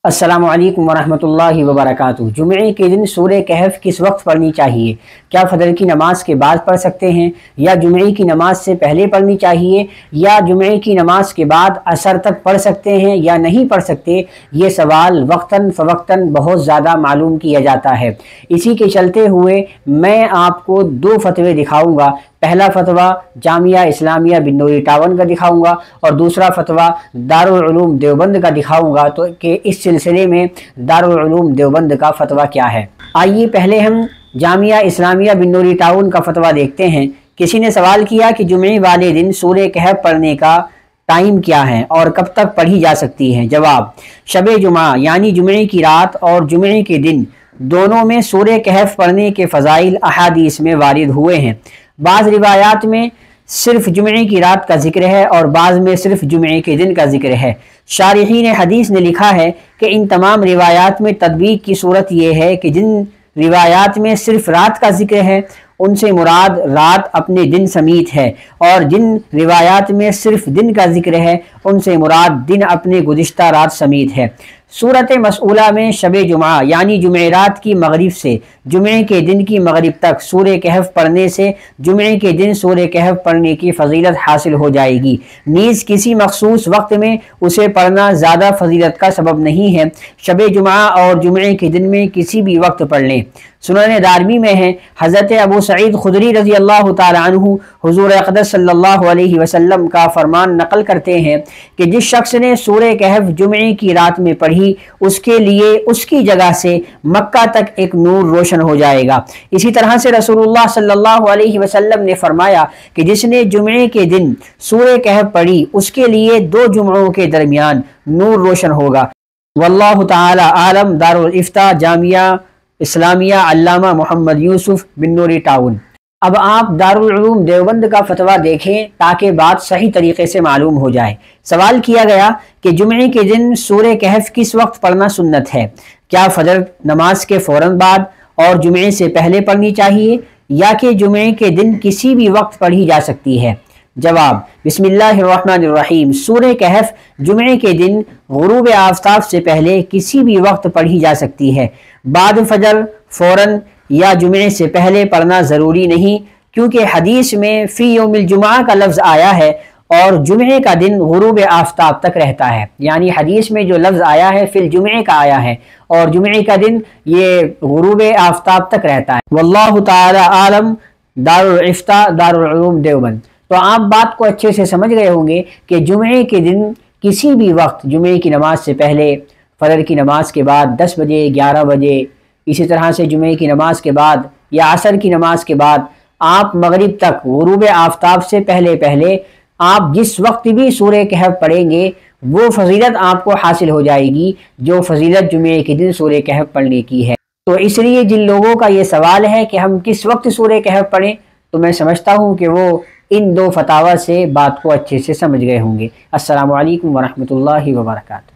अस्सलामु अलैकुम वरहमतुल्लाहि वबरकातुहू। जुमे के दिन सूरह कहफ किस वक्त पढ़नी चाहिए? क्या फजर की नमाज के बाद पढ़ सकते हैं, या जुमे की नमाज से पहले पढ़नी चाहिए, या जुमे की नमाज के बाद असर तक पढ़ सकते हैं या नहीं पढ़ सकते? ये सवाल वक्तन फ़वक्तन बहुत ज़्यादा मालूम किया जाता है। इसी के चलते हुए मैं आपको दो फतवे दिखाऊँगा। पहला फतवा जामिया इस्लामिया बिन्नूरी टावन का दिखाऊंगा और दूसरा फतवा दारुल उलूम देवबंद का दिखाऊंगा, तो कि इस सिलसिले में दारुल उलूम देवबंद का फतवा क्या है। आइए पहले हम जामिया इस्लामिया बिन्नूरी टावन का फतवा देखते हैं। किसी ने सवाल किया कि जुमे वाले दिन सूरह कहफ पढ़ने का टाइम क्या है और कब तक पढ़ी जा सकती है? जवाब, शब जुमा यानी जुमे की रात और जुमे के दिन दोनों में सूरह कहफ पढ़ने के फ़ज़ाइल अहादीस में वारिद हुए हैं। बाज़ रिवायात में सिर्फ जुमे की रात का जिक्र है और बाज़ में सिर्फ जुमे के दिन का जिक्र है। शारिहीन हदीस ने लिखा है कि इन तमाम रिवायात में तदबीक की सूरत यह है कि जिन रिवायात में सिर्फ रात का जिक्र है उनसे मुराद रात अपने दिन समीत है, और जिन रिवायात में सिर्फ दिन का जिक्र है उनसे मुराद दिन अपने गुज़िश्ता रात समीत है। सूरत मसऊला में शब जुमा यानी जुमेरात की मगरिब से जुमे के दिन की मगरिब तक सूरह कहफ पढ़ने से जुमे के दिन सूरह कहफ पढ़ने की फजीलत हासिल हो जाएगी। नीज़ किसी मखसूस वक्त में उसे पढ़ना ज़्यादा फजीलत का सबब नहीं है। शब जुमा और जुमे के दिन में किसी भी वक्त पढ़ लें। सुनन दारमी में है, हज़रत अबू सईद खुदरी रज़ी अल्लाह तआला अन्हु हुज़ूर अक़दस सल्लल्लाहु अलैहि वसल्लम का फरमान नकल करते हैं कि जिस शख्स ने सूरह कहफ जुमे की रात में पढ़ी उसके लिए उसकी जगह से मक्का तक एक नूर रोशन हो जाएगा। इसी तरह से रसूलुल्लाह सल्लल्लाहु अलैहि वसल्लम ने फरमाया कि जिसने जुमे के दिन सूरह कहफ पढ़ी उसके लिए दो जुमों के दरमियान नूर रोशन होगा। वल्लाहु तआला आलम। दारुल इफ्ता जामिया इस्लामिया अल्लामा मोहम्मद यूसुफ बिन्नूरी टाउन। अब आप दारुल उलूम देवबंद का फतवा देखें ताकि बात सही तरीके से मालूम हो जाए। सवाल किया गया कि जुमे के दिन सूरह कहफ किस वक्त पढ़ना सुन्नत है? क्या फजर नमाज के फ़ौरन बाद और जुमे से पहले पढ़नी चाहिए, या कि जुमे के दिन किसी भी वक्त पढ़ी जा सकती है? जवाब, बिस्मिल्लाहिर्रहमानिर्रहीम। सूरह कहफ जुमे के दिन गुरूब आफ्ताब से पहले किसी भी वक्त पढ़ी जा सकती है। बाद फजर, फ़ौरन या जुमे से पहले पढ़ना ज़रूरी नहीं, क्योंकि हदीस में फ़ी यौमिल जुमा का लफ्ज़ आया है और जुमे का दिन गुरूब आफ्ताब तक रहता है। यानी हदीस में जो लफ्ज़ आया है फिल जुमे का आया है और जुमे का दिन ये गुरूब आफ्ताब तक रहता है। वल्लाहु ताला आलम। दारुल इफ्ता दारुल उलूम देवबंद। तो आप बात को अच्छे से समझ गए होंगे कि जुमे के दिन किसी भी वक्त जुमे की नमाज से पहले, फजर की नमाज के बाद 10 बजे 11 बजे, इसी तरह से जुमे की नमाज के बाद या असर की नमाज के बाद आप मगरिब तक गुरूब आफ्ताब से पहले पहले आप जिस वक्त भी सूरह कहफ पढ़ेंगे वो फजीलत आपको हासिल हो जाएगी जो फजीलत जुमे के दिन सूरह कहफ पढ़ने की है। तो इसलिए जिन लोगों का ये सवाल है कि हम किस वक्त सूरह कहफ पढ़ें, तो मैं समझता हूँ कि वो इन दो फतावा से बात को अच्छे से समझ गए होंगे। अस्सलामु अलैकुम वरहमतुल्लाहि वबरकातुहू।